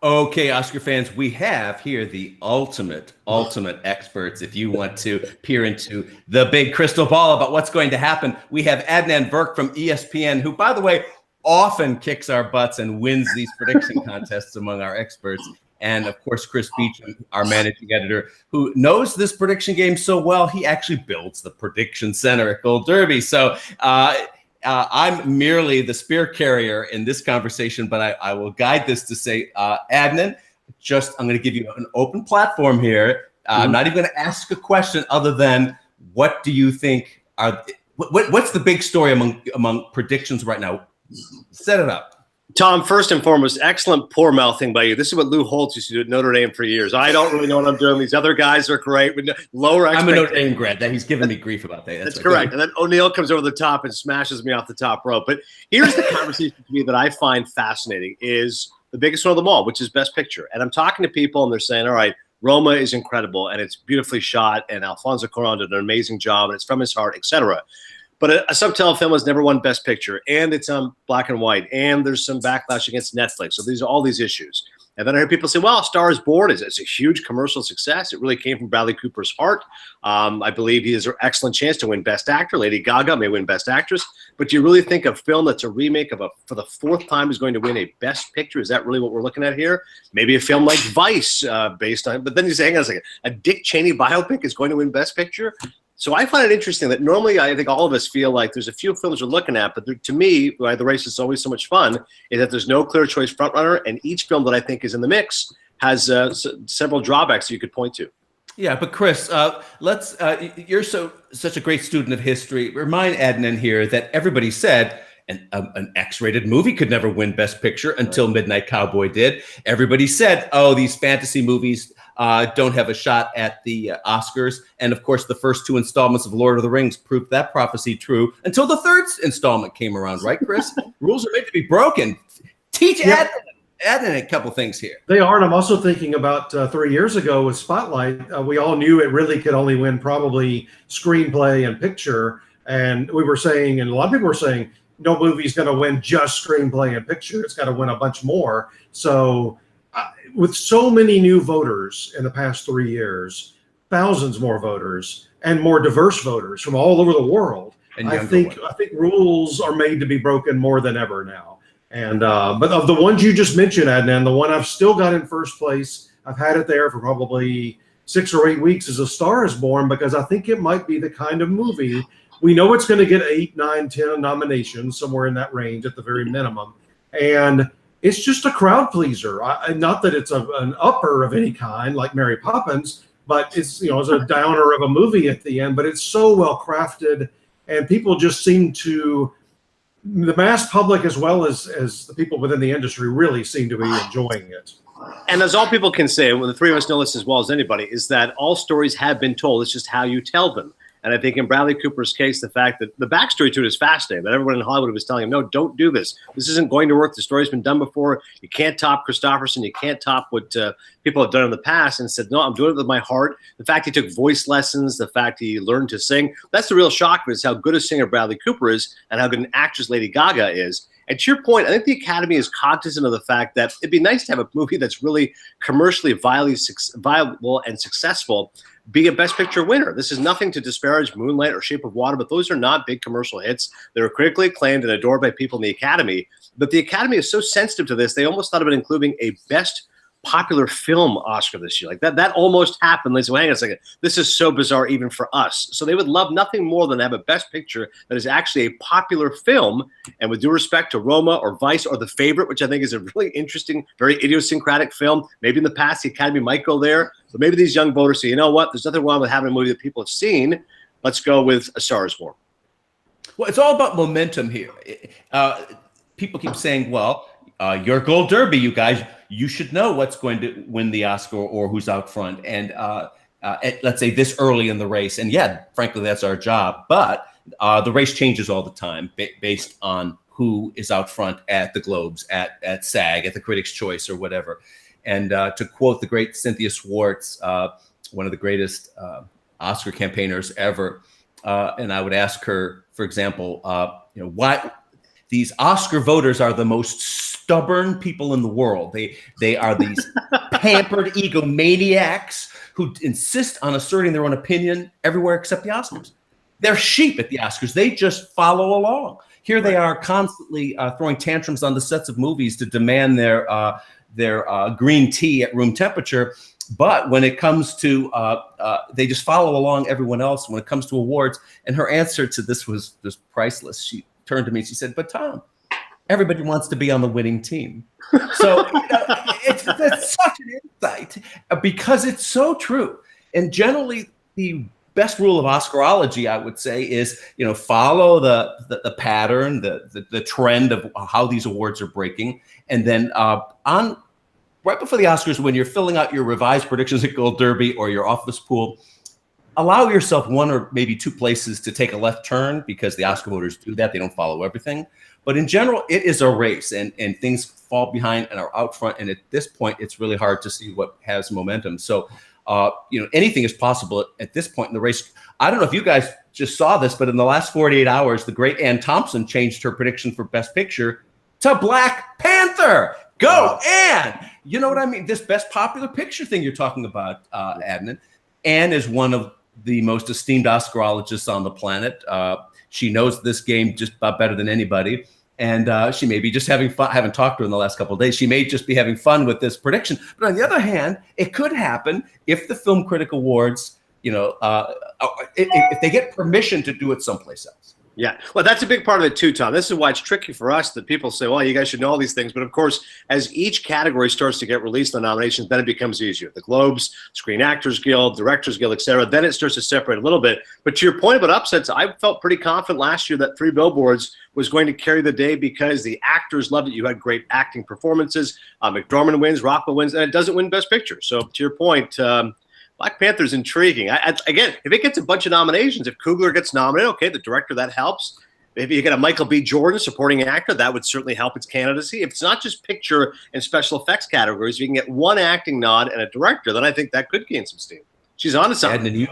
Okay, Oscar fans, we have here the ultimate experts. If you want to peer into the big crystal ball about what's going to happen, we have Adnan Virk from ESPN, who, by the way, often kicks our butts and wins these prediction contests among our experts. And of course, Chris Beachum, our managing editor, who knows this prediction game so well, he actually builds the prediction center at Gold Derby. So I'm merely the spear carrier in this conversation, but I will guide this to say, Adnan, I'm going to give you an open platform here. I'm not even going to ask a question other than, what do you think what's the big story among predictions right now? Set it up. Tom, first and foremost, excellent poor mouthing by you. This is what Lou Holtz used to do at Notre Dame for years. I don't really know what I'm doing. These other guys are great. Lower expectations. I'm a Notre Dame grad. He's giving me grief about that. That's correct. And then O'Neill comes over the top and smashes me off the top rope. But here's the conversation to me that I find fascinating is the biggest one of them all, which is Best Picture. And I'm talking to people and they're saying, all right, Roma is incredible and it's beautifully shot and Alfonso Cuarón did an amazing job and it's from his heart, etc. But a subtitle film has never won Best Picture, and it's on black and white, and there's some backlash against Netflix. So these are all these issues. And then I hear people say, well, Star is Born it's a huge commercial success. It really came from Bradley Cooper's heart. I believe he has an excellent chance to win Best Actor. Lady Gaga may win Best Actress. But do you really think a film that's a remake of for the fourth time is going to win a Best Picture? Is that really what we're looking at here? Maybe a film like Vice based on, but then you say, hang on a second, a Dick Cheney biopic is going to win Best Picture? So I find it interesting that normally I think all of us feel like there's a few films we're looking at, but to me, why the race is always so much fun is that there's no clear choice frontrunner, and each film that I think is in the mix has several drawbacks that you could point to. Yeah, but Chris, you're such a great student of history. Remind Adnan here that everybody said an X-rated movie could never win Best Picture until Midnight Cowboy did. Everybody said, oh, these fantasy movies don't have a shot at the Oscars. And of course, the first two installments of Lord of the Rings proved that prophecy true until the third installment came around, right, Chris? Rules are made to be broken. Teach Adnan a couple things here. They are, and I'm also thinking about 3 years ago with Spotlight. We all knew it really could only win probably screenplay and picture. And we were saying, and a lot of people were saying, no movie's going to win just screenplay and picture. It's got to win a bunch more. So with so many new voters in the past 3 years, thousands more voters and more diverse voters from all over the world, I think rules are made to be broken more than ever now. And but of the ones you just mentioned, Adnan, the one I've still got in first place, I've had it there for probably 6 or 8 weeks, is A Star is Born, because I think it might be the kind of movie we know it's going to get 8, 9, 10 nominations, somewhere in that range at the very minimum. And it's just a crowd pleaser. Not that it's an upper of any kind like Mary Poppins, but it's, it's a downer of a movie at the end, but it's so well crafted and people just seem to, the mass public as well as the people within the industry really seem to be enjoying it. And as all people can say, well, the three of us know this as well as anybody, is that all stories have been told. It's just how you tell them. And I think in Bradley Cooper's case, the fact that the backstory to it is fascinating, that everyone in Hollywood was telling him, no, don't do this. This isn't going to work. The story's been done before. You can't top Christopherson. You can't top what people have done in the past, and said, no, I'm doing it with my heart. The fact he took voice lessons, the fact he learned to sing, that's the real shock of it, is how good a singer Bradley Cooper is and how good an actress Lady Gaga is. And to your point, I think the Academy is cognizant of the fact that it'd be nice to have a movie that's really commercially viable and successful be a Best Picture winner. This is nothing to disparage Moonlight or Shape of Water, but those are not big commercial hits. They're critically acclaimed and adored by people in the Academy. But the Academy is so sensitive to this, they almost thought about including a Best Popular Film Oscar this year. Like that almost happened. They said, well, hang on a second, this is so bizarre even for us. So they would love nothing more than to have a Best Picture that is actually a popular film. And with due respect to Roma or Vice or The Favorite, which I think is a really interesting, very idiosyncratic film, maybe in the past the Academy might go there. But maybe these young voters say, you know what, there's nothing wrong with having a movie that people have seen. Let's go with A Star is Born. Well, it's all about momentum here. People keep saying, well, your Gold Derby, you guys, you should know what's going to win the Oscar or who's out front. And let's say this early in the race. And yeah, frankly, that's our job. But the race changes all the time based on who is out front at the Globes, at SAG, at the Critics' Choice or whatever. And to quote the great Cynthia Swartz, one of the greatest Oscar campaigners ever, and I would ask her, for example, why these Oscar voters are the most stubborn people in the world. They are these pampered egomaniacs who insist on asserting their own opinion everywhere except the Oscars. They're sheep at the Oscars. They just follow along. Here they are constantly throwing tantrums on the sets of movies to demand their green tea at room temperature. But when it comes to, they just follow along everyone else when it comes to awards. And her answer to this was just priceless. She turned to me and she said, "But Tom, everybody wants to be on the winning team." So it's such an insight because it's so true. And generally, the best rule of Oscarology, I would say, is follow the pattern, the trend of how these awards are breaking, and then on right before the Oscars, when you're filling out your revised predictions at Gold Derby or your office pool, allow yourself one or maybe two places to take a left turn because the Oscar voters do that. They don't follow everything. But in general, it is a race and things fall behind and are out front. And at this point, it's really hard to see what has momentum. So, anything is possible at this point in the race. I don't know if you guys just saw this, but in the last 48 hours, the great Ann Thompson changed her prediction for Best Picture to Black Panther. Go, Ann! You know what I mean? This Best Popular Picture thing you're talking about, Adnan. Ann is one of the most esteemed Oscarologists on the planet. She knows this game just about better than anybody. And she may be just having fun. I haven't talked to her in the last couple of days. She may just be having fun with this prediction. But on the other hand, it could happen if the Film Critic Awards, if they get permission to do it someplace else. Yeah, well, that's a big part of it too, Tom. This is why it's tricky for us that people say, well, you guys should know all these things. But of course, as each category starts to get released on nominations, then it becomes easier. The Globes, Screen Actors Guild, Directors Guild, et cetera. Then it starts to separate a little bit. But to your point about upsets, I felt pretty confident last year that Three Billboards was going to carry the day because the actors loved it. You had great acting performances. McDormand wins, Rockwell wins, and it doesn't win Best Picture. So to your point, Black Panther's intriguing. Again, if it gets a bunch of nominations, if Coogler gets nominated, okay, the director, that helps. If you get a Michael B. Jordan supporting actor, that would certainly help its candidacy. If it's not just picture and special effects categories, if you can get one acting nod and a director, then I think that could gain some steam. She's on to something.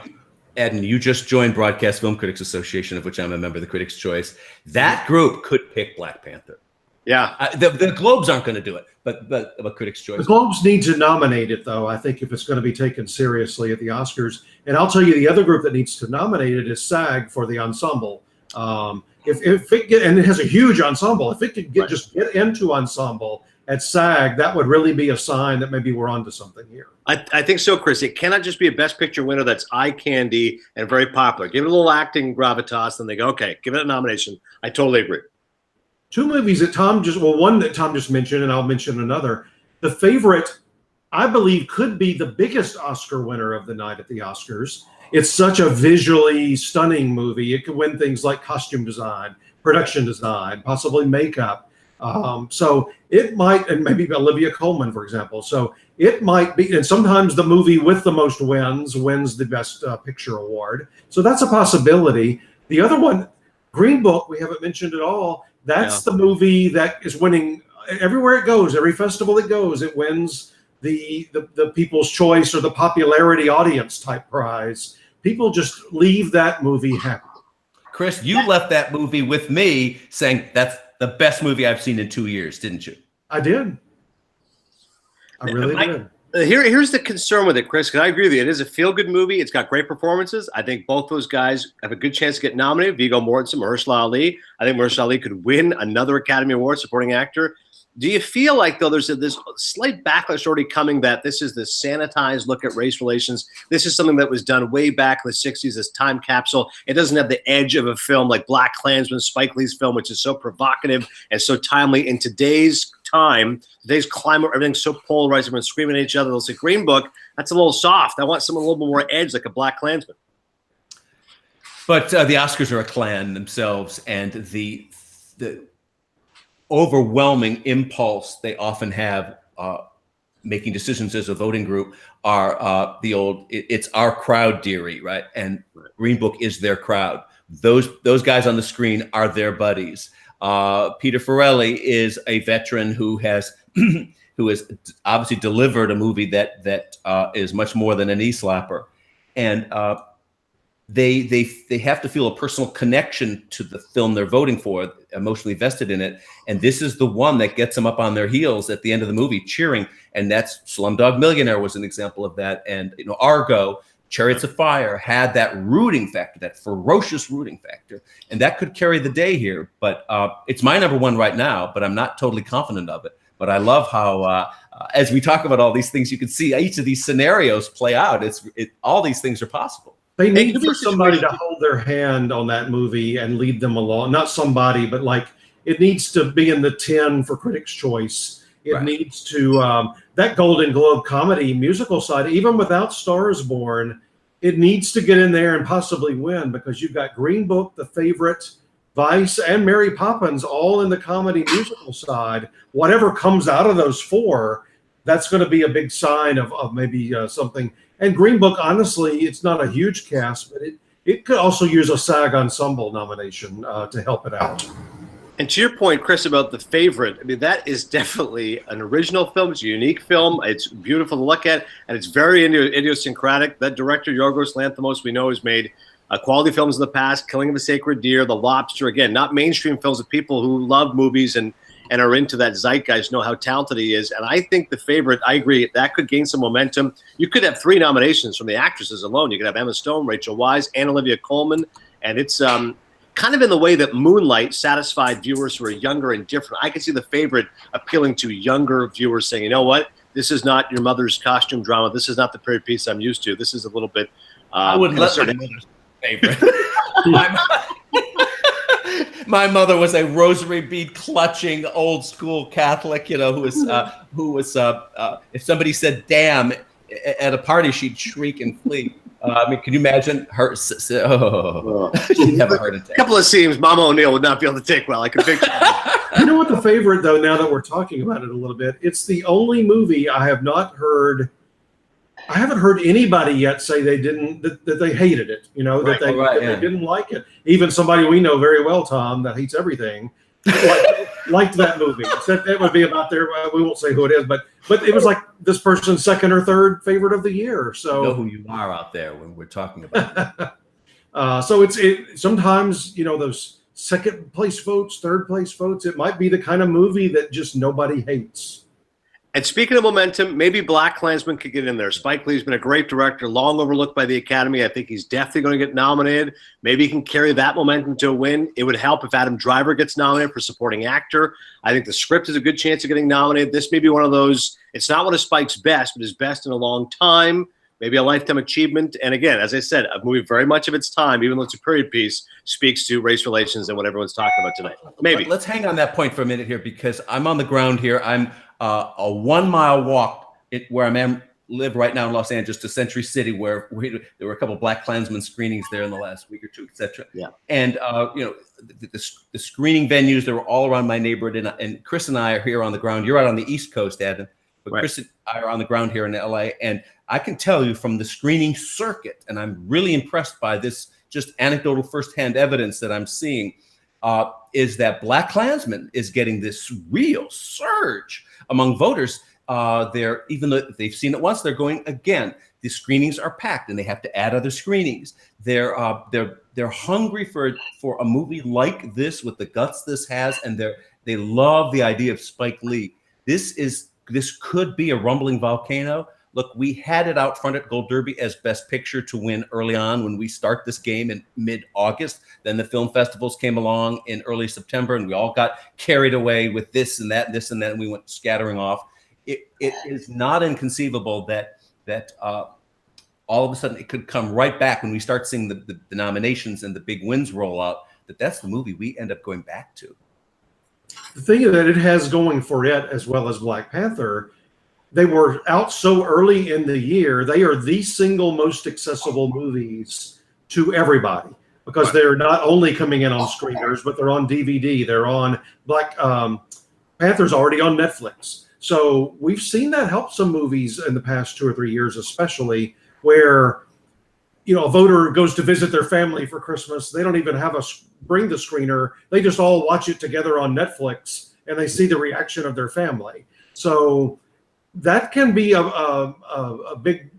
Adnan, you just joined Broadcast Film Critics Association, of which I'm a member of the Critics' Choice. That group could pick Black Panther. Yeah, the Globes aren't going to do it, but Critics' Choice. The Globes need to nominate it, though. I think if it's going to be taken seriously at the Oscars, and I'll tell you, the other group that needs to nominate it is SAG for the ensemble. If it get, and it has a huge ensemble, if it could just get into ensemble at SAG, that would really be a sign that maybe we're onto something here. I think so, Chris. It cannot just be a Best Picture winner that's eye candy and very popular. Give it a little acting gravitas, then they go, okay, give it a nomination. I totally agree. Two movies that one that Tom just mentioned, and I'll mention another. The Favorite, I believe, could be the biggest Oscar winner of the night at the Oscars. It's such a visually stunning movie. It could win things like costume design, production design, possibly makeup. So it might, and maybe Olivia Colman, for example. So it might be, and sometimes the movie with the most wins the Best Picture award. So that's a possibility. The other one, Green Book, we haven't mentioned at all. That's the movie that is winning everywhere it goes. Every festival it goes, it wins the People's Choice or the popularity audience type prize. People just leave that movie happy. Chris, you left that movie with me saying that's the best movie I've seen in 2 years, didn't you? I did. I really did. Here's the concern with it, Chris, because I agree with you. It is a feel-good movie. It's got great performances. I think both those guys have a good chance to get nominated, Viggo Mortensen, Mahershala Ali. I think Mahershala Ali could win another Academy Award supporting actor. Do you feel like, though, there's this slight backlash already coming that this is this sanitized look at race relations? This is something that was done way back in the 60s, this time capsule. It doesn't have the edge of a film like BlacKkKlansmen, Spike Lee's film, which is so provocative and so timely. In today's time, today's climate, everything's so polarized, everyone's screaming at each other. They'll say, Green Book, that's a little soft. I want something a little bit more edge, like a BlacKkKlansman. But the Oscars are a clan themselves, and the overwhelming impulse they often have making decisions as a voting group are the old it's our crowd theory, right? And Green Book is their crowd. Those guys on the screen are their buddies. Peter Farrelly is a veteran who has obviously delivered a movie that is much more than a knee slapper. And they have to feel a personal connection to the film they're voting for, emotionally vested in it. And this is the one that gets them up on their heels at the end of the movie cheering. And that's Slumdog Millionaire was an example of that. And, you know, Argo, Chariots of Fire had that rooting factor, that ferocious rooting factor. And that could carry the day here. But it's my number one right now, but I'm not totally confident of it. But I love how, as we talk about all these things, you can see each of these scenarios play out. All these things are possible. They need for somebody to hold their hand on that movie and lead them along. Not somebody, but like it needs to be in the 10 for Critics' Choice. It needs to, that Golden Globe comedy musical side, even without Stars Born, it needs to get in there and possibly win, because you've got Green Book, The Favorite, Vice, and Mary Poppins all in the comedy musical side. Whatever comes out of those four, that's going to be a big sign of maybe something. And Green Book, honestly, it's not a huge cast, but it could also use a SAG Ensemble nomination to help it out. And to your point, Chris, about The Favorite, I mean, that is definitely an original film. It's a unique film. It's beautiful to look at, and it's very idiosyncratic. That director, Yorgos Lanthimos, we know has made quality films in the past, Killing of a Sacred Deer, The Lobster. Again, not mainstream films of people who love movies and are into that zeitgeist, know how talented he is. And I think The Favorite, I agree, that could gain some momentum. You could have 3 nominations from the actresses alone. You could have Emma Stone, Rachel Weisz, and Olivia Colman. And it's kind of in the way that Moonlight satisfied viewers who are younger and different. I can see The Favorite appealing to younger viewers saying, you know what, this is not your mother's costume drama. This is not the period piece I'm used to. This is a little bit... I wouldn't let my mother's favorite. My mother was a rosary bead clutching old school Catholic, you know, who was if somebody said "damn" at a party, she'd shriek and flee. I mean, can you imagine her? She'd have a heart attack. A couple of scenes Mama O'Neill would not be able to take well. I can picture. You know what, The Favorite, though, now that we're talking about it a little bit, it's the only movie I haven't heard anybody yet say they didn't, that they hated it, you know, that they didn't like it. Even somebody we know very well, Tom, that hates everything, liked that movie. Said it would be about their, we won't say who it is, but it was like this person's second or third favorite of the year. So you know who you are out there when we're talking about it. So it sometimes, you know, those second place votes, third place votes, it might be the kind of movie that just nobody hates. And speaking of momentum, maybe BlacKkKlansmen could get in there. Spike Lee's been a great director, long overlooked by the Academy. I think he's definitely going to get nominated. Maybe he can carry that momentum to a win. It would help if Adam Driver gets nominated for supporting actor. I think the script has a good chance of getting nominated. This may be one of those, it's not one of Spike's best, but his best in a long time, maybe a lifetime achievement. And again, as I said, a movie very much of its time, even though it's a period piece, speaks to race relations and what everyone's talking about tonight. Maybe. Let's hang on that point for a minute here, because I'm on the ground here. I'm a 1 mile walk where I live right now in Los Angeles to Century City, where there were a couple of BlacKkKlansmen screenings there in the last week or two, etc. Yeah. And you know, the screening venues, they were all around my neighborhood, and Chris and I are here on the ground. You're out on the East Coast, Adnan, but Chris and I are on the ground here in LA, and I can tell you from the screening circuit, and I'm really impressed by this just anecdotal firsthand evidence that I'm seeing, is that BlacKkKlansmen is getting this real surge among voters. Even though they've seen it once, they're going again. The screenings are packed, and they have to add other screenings. They're hungry for a movie like this with the guts this has, and they love the idea of Spike Lee. This could be a rumbling volcano. Look, we had it out front at Gold Derby as Best Picture to win early on when we start this game in mid-August. Then the film festivals came along in early September, and we all got carried away with this and that, and we went scattering off. It is not inconceivable that all of a sudden it could come right back when we start seeing the nominations and the big wins roll out, that's the movie we end up going back to. The thing that it has going for it, as well as Black Panther, they were out so early in the year. They are the single most accessible movies to everybody, because they're not only coming in on screeners, but they're on DVD. They're on Panther's already on Netflix. So we've seen that help some movies in the past 2 or 3 years, especially where, you know, a voter goes to visit their family for Christmas. They don't even bring the screener. They just all watch it together on Netflix, and they see the reaction of their family. So that can be a big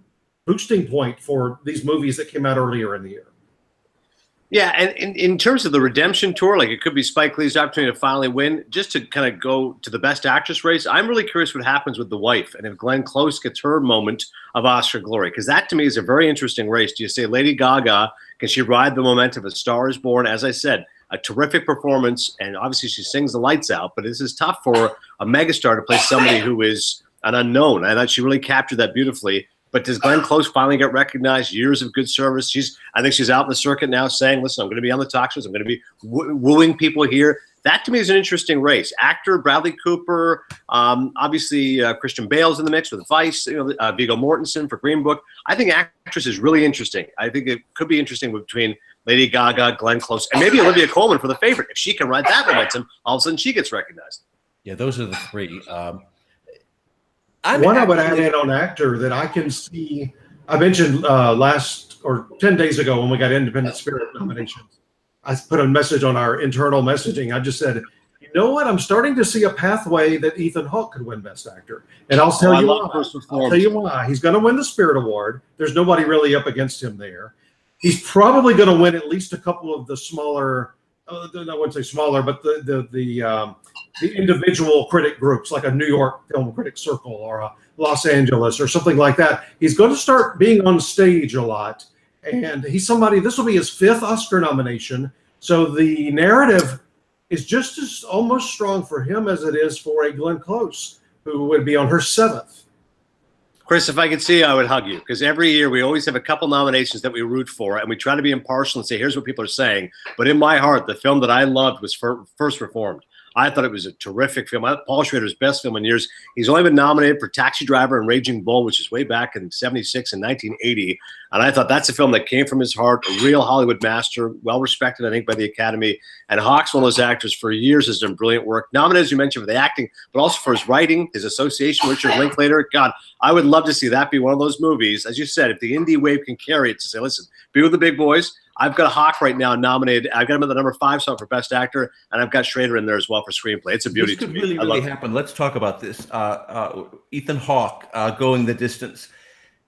boosting point for these movies that came out earlier in the year. Yeah, and in terms of the redemption tour, like it could be Spike Lee's opportunity to finally win, just to kind of go to the best actress race. I'm really curious what happens with The Wife and if Glenn Close gets her moment of Oscar glory, because that to me is a very interesting race. Do you say Lady Gaga, can she ride the momentum of A Star is Born? As I said, a terrific performance, and obviously she sings the lights out, but this is tough for a megastar to play somebody who is an unknown. I thought she really captured that beautifully. But does Glenn Close finally get recognized? Years of good service. I think she's out in the circuit now saying, listen, I'm going to be on the talk shows. I'm going to be wooing people here. That to me is an interesting race. Actor Bradley Cooper, obviously Christian Bale's in the mix with Vice, Viggo Mortensen for Green Book. I think actress is really interesting. I think it could be interesting between Lady Gaga, Glenn Close, and maybe Olivia Colman for The Favorite. If she can ride that momentum, all of a sudden she gets recognized. Yeah, those are the three. I would add in on actor that I can see. I mentioned last or 10 days ago when we got Independent Spirit nominations, I put a message on our internal messaging. I just said, you know what? I'm starting to see a pathway that Ethan Hawke could win Best Actor. And I'll tell you why. I'll tell you why. He's going to win the Spirit Award. There's nobody really up against him there. He's probably going to win at least a couple of the smaller, I wouldn't say smaller, but the individual critic groups, like a New York Film Critics Circle or a Los Angeles or something like that. He's going to start being on stage a lot. And he's somebody, this will be his 5th Oscar nomination. So the narrative is just as almost strong for him as it is for a Glenn Close, who would be on her 7th. Chris, if I could see you, I would hug you, because every year we always have a couple nominations that we root for, and we try to be impartial and say, here's what people are saying. But in my heart, the film that I loved was First Reformed. I thought it was a terrific film. Paul Schrader's best film in years. He's only been nominated for Taxi Driver and Raging Bull, which is way back in '76 and 1980. And I thought that's a film that came from his heart, a real Hollywood master, well-respected, I think, by the Academy. And Hawke's one of those actors for years has done brilliant work. Nominated, as you mentioned, for the acting, but also for his writing, his association with Richard Linklater. God, I would love to see that be one of those movies. As you said, if the indie wave can carry it to say, listen, be with the big boys. I've got Hawke right now nominated. I've got him at the number 5 spot for Best Actor, and I've got Schrader in there as well for Screenplay. It's a beauty to me. This could really happen. Let's talk about this. Ethan Hawke going the distance.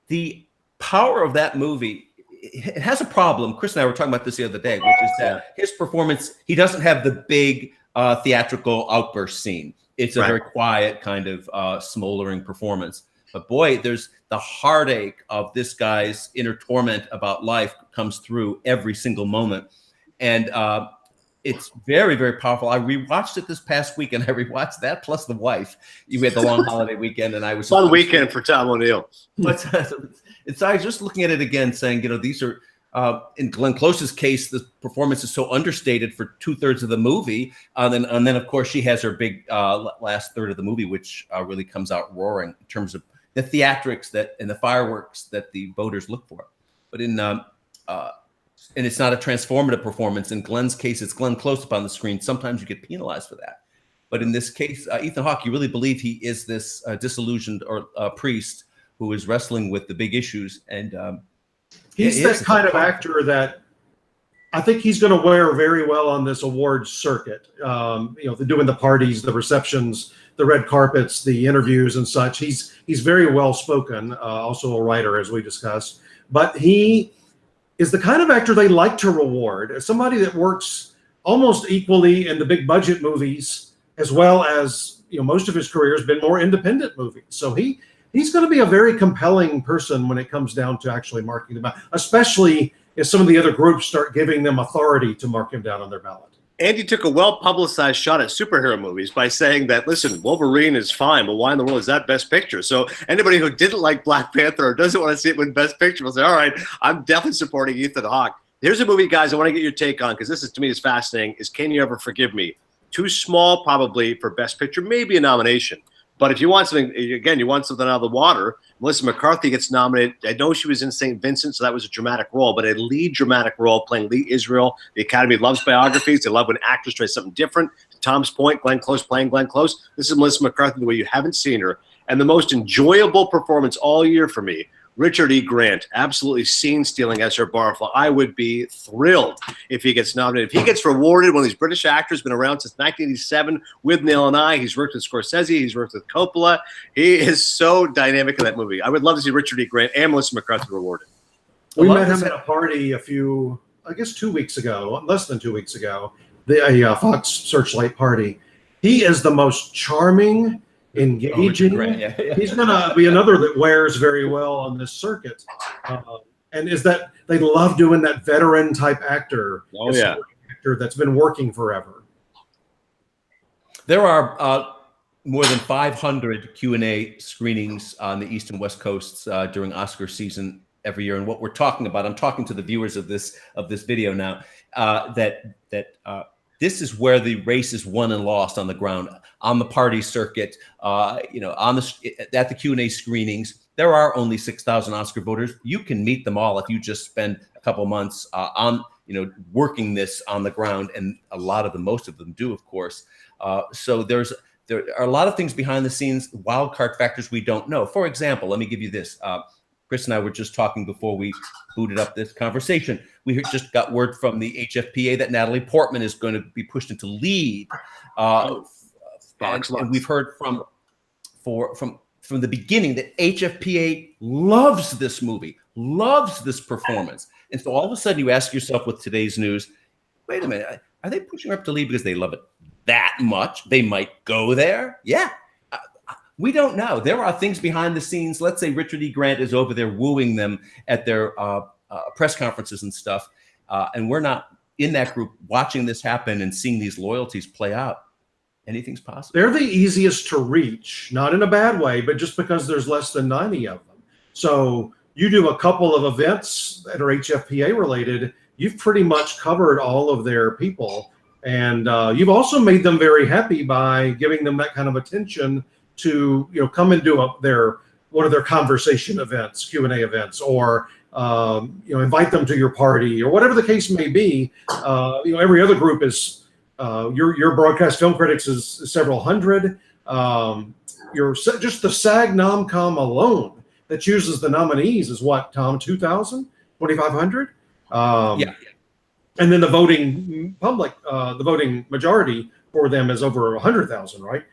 The power of that movie, it has a problem. Chris and I were talking about this the other day, which is that his performance, he doesn't have the big theatrical outburst scene. It's a very quiet kind of smoldering performance. But boy, there's the heartache of this guy's inner torment about life comes through every single moment. And it's very, very powerful. I rewatched it this past week, and I rewatched that plus The Wife. You had the long holiday weekend, and I was fun weekend for Tom O'Neill. But it's I was just looking at it again, saying, these are in Glenn Close's case, the performance is so understated for 2/3 of the movie, and then of course she has her big last third of the movie, which really comes out roaring in terms of the theatrics and the fireworks that the voters look for. But and it's not a transformative performance. In Glenn's case, it's Glenn Close up on the screen. Sometimes you get penalized for that. But in this case, Ethan Hawke, you really believe he is this disillusioned or priest who is wrestling with the big issues. And he's that kind of actor that I think he's going to wear very well on this awards circuit. Doing the parties, the receptions, the red carpets, the interviews and such. He's very well spoken, also a writer, as we discussed. But he is the kind of actor they like to reward, as somebody that works almost equally in the big budget movies, as well as most of his career has been more independent movies. So he's going to be a very compelling person when it comes down to actually marking them out, especially if some of the other groups start giving them authority to mark him down on their ballot. Andy took a well-publicized shot at superhero movies by saying that, listen, Wolverine is fine, but why in the world is that Best Picture? So anybody who didn't like Black Panther or doesn't want to see it win Best Picture will say, all right, I'm definitely supporting Ethan Hawke. Here's a movie, guys, I want to get your take on, because this is, to me, is fascinating, is Can You Ever Forgive Me? Too small, probably, for Best Picture, maybe a nomination. But if you want something, again, you want something out of the water, Melissa McCarthy gets nominated. I know she was in St. Vincent, so that was a dramatic role, but a lead dramatic role playing Lee Israel. The Academy loves biographies. They love when actors try something different. To Tom's point, Glenn Close playing Glenn Close. This is Melissa McCarthy the way you haven't seen her. And the most enjoyable performance all year for me, Richard E. Grant, absolutely scene-stealing as her Barfly. I would be thrilled if he gets nominated. If he gets rewarded, one of these British actors, been around since 1987 with Neil and I. He's worked with Scorsese. He's worked with Coppola. He is so dynamic in that movie. I would love to see Richard E. Grant and Melissa McCarthy rewarded. We met him at a party a I guess 2 weeks ago, less than 2 weeks ago, a Fox Searchlight party. He is the most charming, engaging. Yeah. He's going to be another that wears very well on this circuit. And is that they love doing that veteran type actor. Oh, yeah. Actor that's been working forever. There are more than 500 Q&A screenings on the East and West Coasts during Oscar season every year. And what we're talking about, I'm talking to the viewers of this video now, that this is where the race is won and lost on the ground, on the party circuit, at the Q&A screenings. There are only 6,000 Oscar voters. You can meet them all if you just spend a couple months on working this on the ground, and most of them do, of course. So there are a lot of things behind the scenes, wild card factors we don't know. For example, let me give you this. Chris and I were just talking before we booted up this conversation. We just got word from the HFPA that Natalie Portman is going to be pushed into lead. And we've heard from the beginning that HFPA loves this movie, loves this performance. And so all of a sudden you ask yourself with today's news, wait a minute, are they pushing her up to lead because they love it that much? They might go there. Yeah. We don't know. There are things behind the scenes. Let's say Richard E. Grant is over there wooing them at their press conferences and stuff. And we're not in that group watching this happen and seeing these loyalties play out. Anything's possible. They're the easiest to reach, not in a bad way, but just because there's less than 90 of them. So you do a couple of events that are HFPA related, you've pretty much covered all of their people. And you've also made them very happy by giving them that kind of attention to come and do one of their conversation events, Q&A events, or invite them to your party, or whatever the case may be. Every other group is your broadcast film critics is several hundred. Just the SAG Nomcom alone that chooses the nominees is what, Tom? 2,000, 2,500. Yeah. And then the voting public, the voting majority for them is over 100,000, right?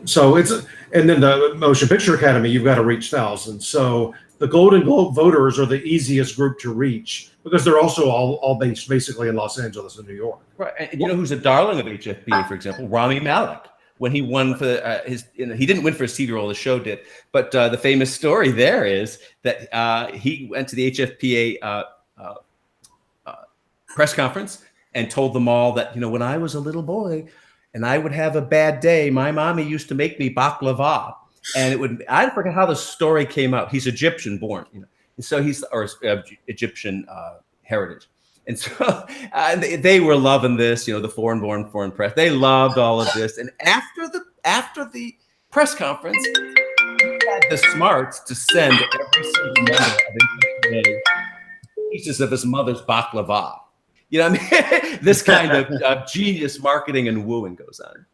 So and then the Motion Picture Academy, you've got to reach thousands. So the Golden Globe voters are the easiest group to reach because they're also all based basically in Los Angeles and New York. Right. And you know who's a darling of HFPA, for example? Rami Malek. When he won for he didn't win for a CD role, the show did. But the famous story there is that he went to the HFPA press conference and told them all that, when I was a little boy, and I would have a bad day, my mommy used to make me baklava, and I forget how the story came out. He's Egyptian born, and so he's Egyptian heritage, and so they were loving this. The foreign press, they loved all of this. And after the press conference, he had the smarts to send every single member of HFPA pieces of his mother's baklava. You know what I mean? This kind of genius marketing and wooing goes on.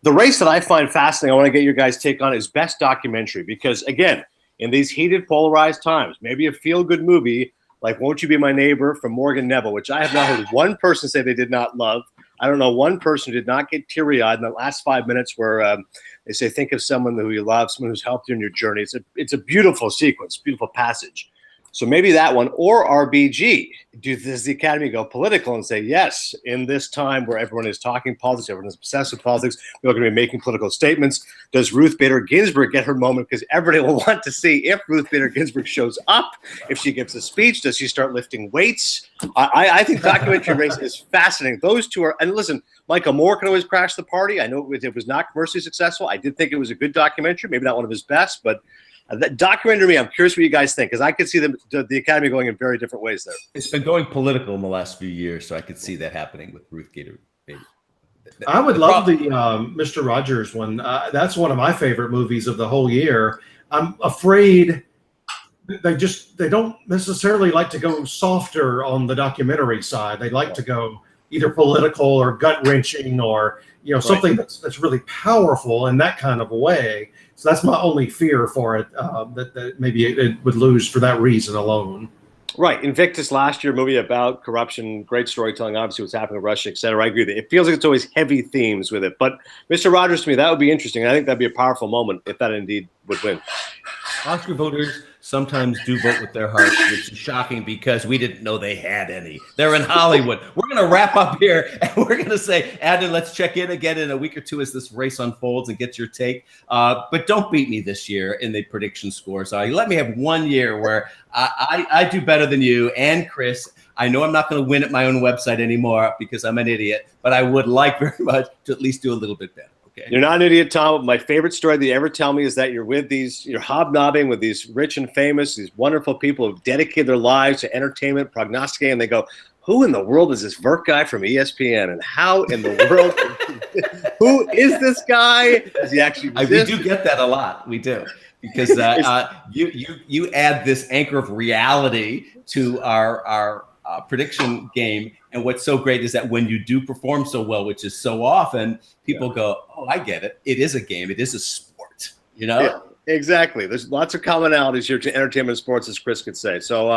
The race that I find fascinating, I want to get your guys' take on, is best documentary. Because, again, in these heated, polarized times, maybe a feel-good movie like Won't You Be My Neighbor from Morgan Neville, which I have not heard one person say they did not love. I don't know one person who did not get teary-eyed in the last 5 minutes where they say, think of someone who you love, someone who's helped you in your journey. It's a beautiful sequence, beautiful passage. So maybe that one, or RBG. Does the Academy go political and say, yes, in this time where everyone is talking politics, everyone is obsessed with politics, we're going to be making political statements? Does Ruth Bader Ginsburg get her moment? Because everybody will want to see if Ruth Bader Ginsburg shows up, if she gives a speech, does she start lifting weights? I think documentary race is fascinating. Those two are, and listen, Michael Moore can always crash the party. I know it was not commercially successful. I did think it was a good documentary, maybe not one of his best, but that documentary, I'm curious what you guys think, because I could see the Academy going in very different ways there. It's been going political in the last few years, so I could see that happening with Ruth Bader. I would love the Mr. Rogers one. That's one of my favorite movies of the whole year. I'm afraid they don't necessarily like to go softer on the documentary side. They like to go either political or gut wrenching or something that's really powerful in that kind of way. So that's my only fear for it, that maybe it would lose for that reason alone. Right. Invictus last year, movie about corruption, great storytelling, obviously what's happening in Russia, et cetera. I agree with it. It feels like it's always heavy themes with it. But Mr. Rogers, to me, that would be interesting. I think that'd be a powerful moment if that indeed would win. Oscar voters sometimes do vote with their hearts, which is shocking because we didn't know they had any. They're in Hollywood. We're going to wrap up here, and we're going to say, Adnan, let's check in again in a week or two as this race unfolds and get your take. But don't beat me this year in the prediction scores. Let me have 1 year where I do better than you and Chris. I know I'm not going to win at my own website anymore because I'm an idiot, but I would like very much to at least do a little bit better. Okay. You're not an idiot, Tom. My favorite story that you ever tell me is that you're hobnobbing with these rich and famous, these wonderful people who've dedicated their lives to entertainment, prognosticating, and they go, who in the world is this Virk guy from ESPN? And how in the world, who is this guy? Does he actually exist? We do get that a lot. We do. Because you add this anchor of reality to our prediction game. And what's so great is that when you do perform so well, which is so often, people go, oh, I get it. It is a game. It is a sport, you know? Yeah, exactly. There's lots of commonalities here to entertainment and sports, as Chris could say. So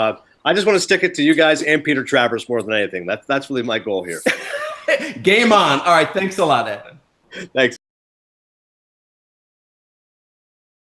I just want to stick it to you guys and Peter Travers more than anything. That's really my goal here. Game on. All right. Thanks a lot, Evan. Thanks.